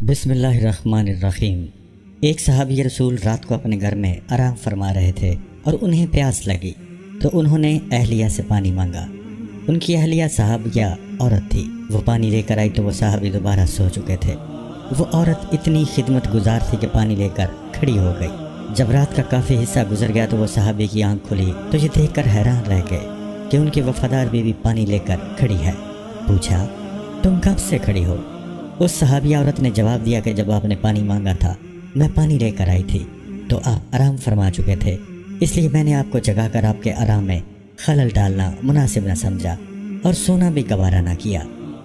بسم اللہ الرحمن الرحیم۔ ایک صحابی رسول رات کو اپنے گھر میں آرام فرما رہے تھے اور انہیں پیاس لگی تو انہوں نے اہلیہ سے پانی مانگا۔ ان کی اہلیہ صحابیہ عورت تھی۔ وہ پانی لے کر آئی تو وہ صحابی دوبارہ سو چکے تھے۔ وہ عورت اتنی خدمت گزار تھی کہ پانی لے کر کھڑی ہو گئی۔ جب رات کا کافی حصہ گزر گیا تو وہ صحابی کی آنکھ کھلی تو یہ دیکھ کر حیران رہ گئے کہ ان کی وفادار بیوی پانی لے کر کھڑی ہے۔ پوچھا، تم کب سے کھڑی ہو؟ اس صحابیہ عورت نے جواب دیا کہ جب آپ نے پانی مانگا تھا میں پانی لے کر آئی تھی تو آپ آرام فرما چکے تھے، اس لیے میں نے آپ کو جگا کر آپ کے آرام میں خلل ڈالنا مناسب نہ سمجھا اور سونا بھی گوارا نہ کیا،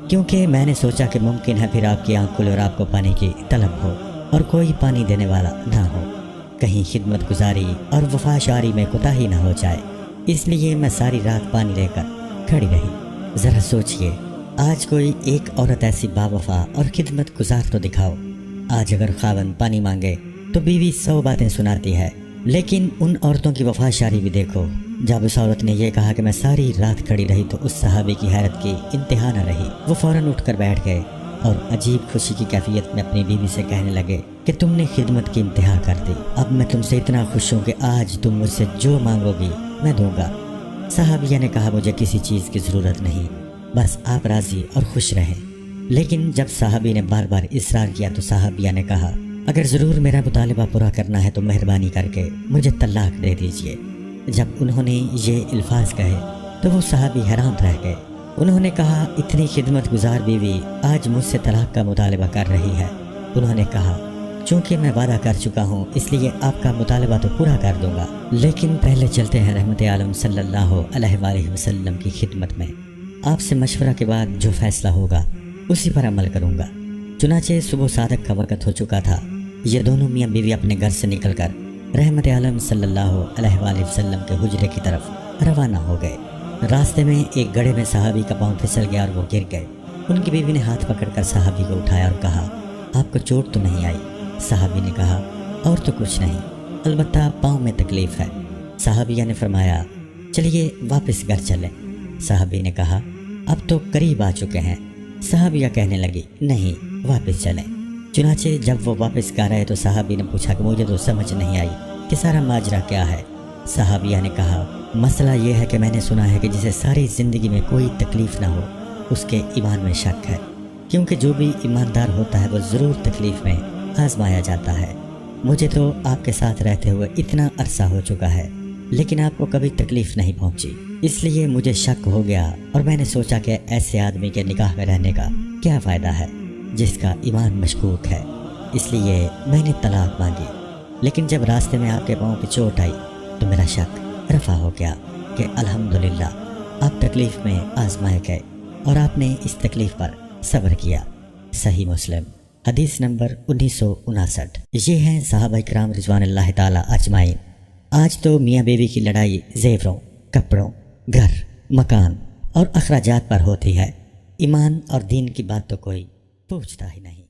کیونکہ میں نے سوچا کہ ممکن ہے پھر آپ کی آنکھ کھلے اور آپ کو پانی کی طلب ہو اور کوئی پانی دینے والا نہ ہو، کہیں خدمت گزاری اور وفاشاری میں کوتاہی نہ ہو جائے، اس لیے میں ساری رات پانی لے کر کھڑی رہی۔ ذرا سوچئے، آج کوئی ایک عورت ایسی باوفا اور خدمت گزار تو دکھاؤ۔ آج اگر خاوند پانی مانگے تو بیوی 100 باتیں سناتی ہے، لیکن ان عورتوں کی وفاشاری بھی دیکھو۔ جب اس عورت نے یہ کہا کہ میں ساری رات کھڑی رہی تو اس صحابی کی حیرت کی انتہا نہ رہی۔ وہ فوراً اٹھ کر بیٹھ گئے اور عجیب خوشی کی کیفیت میں اپنی بیوی سے کہنے لگے کہ تم نے خدمت کی انتہا کر دی، اب میں تم سے اتنا خوش ہوں کہ آج تم مجھ سے جو مانگو گی میں دوں گا۔ صحابیہ نے کہا، مجھے کسی چیز کی ضرورت نہیں، بس آپ راضی اور خوش رہیں۔ لیکن جب صحابی نے بار بار اصرار کیا تو صحابیہ نے کہا، اگر ضرور میرا مطالبہ پورا کرنا ہے تو مہربانی کر کے مجھے طلاق دے دیجئے۔ جب انہوں نے یہ الفاظ کہے تو وہ صحابی حیران رہ گئے۔ انہوں نے کہا، اتنی خدمت گزار بیوی آج مجھ سے طلاق کا مطالبہ کر رہی ہے۔ انہوں نے کہا، چونکہ میں وعدہ کر چکا ہوں اس لیے آپ کا مطالبہ تو پورا کر دوں گا، لیکن پہلے چلتے ہیں رحمت عالم صلی اللہ علیہ وآلہ وسلم کی خدمت میں۔ آپ سے مشورہ کے بعد جو فیصلہ ہوگا اسی پر عمل کروں گا۔ چنانچہ صبح صادق کا وقت ہو چکا تھا۔ یہ دونوں میاں بیوی اپنے گھر سے نکل کر رحمت عالم صلی اللہ علیہ وآلہ وسلم کے حجرے کی طرف روانہ ہو گئے۔ راستے میں ایک گڑھے میں صحابی کا پاؤں پھسل گیا اور وہ گر گئے۔ ان کی بیوی نے ہاتھ پکڑ کر صحابی کو اٹھایا اور کہا، آپ کو چوٹ تو نہیں آئی؟ صحابی نے کہا، اور تو کچھ نہیں، البتہ پاؤں میں تکلیف ہے۔ صحابیہ نے فرمایا، چلیے واپس گھر چلیں۔ صحابی نے کہا، اب تو قریب آ چکے ہیں۔ صحابیہ کہنے لگی، نہیں، واپس چلیں۔ چنانچہ جب وہ واپس گا رہے تو صحابی نے پوچھا کہ مجھے تو سمجھ نہیں آئی کہ سارا ماجرا کیا ہے۔ صحابیہ نے کہا، مسئلہ یہ ہے کہ میں نے سنا ہے کہ جسے ساری زندگی میں کوئی تکلیف نہ ہو اس کے ایمان میں شک ہے، کیونکہ جو بھی ایماندار ہوتا ہے وہ ضرور تکلیف میں آزمایا جاتا ہے۔ مجھے تو آپ کے ساتھ رہتے ہوئے اتنا عرصہ ہو چکا ہے لیکن آپ کو کبھی تکلیف نہیں پہنچی، اس لیے مجھے شک ہو گیا اور میں نے سوچا کہ ایسے آدمی کے نکاح میں رہنے کا کیا فائدہ ہے جس کا ایمان مشکوک ہے، اس لیے میں نے طلاق مانگی۔ لیکن جب راستے میں آپ کے پاؤں پہ چوٹ آئی تو میرا شک رفع ہو گیا کہ الحمدللہ آپ تکلیف میں آزمائے گئے اور آپ نے اس تکلیف پر صبر کیا۔ صحیح مسلم حدیث نمبر 1959۔ یہ ہیں صحابہ کرام رضوان اللہ تعالی اجمعین۔ آج تو میاں بیوی کی لڑائی زیوروں، کپڑوں، گھر، مکان اور اخراجات پر ہوتی ہے، ایمان اور دین کی بات تو کوئی پوچھتا ہی نہیں۔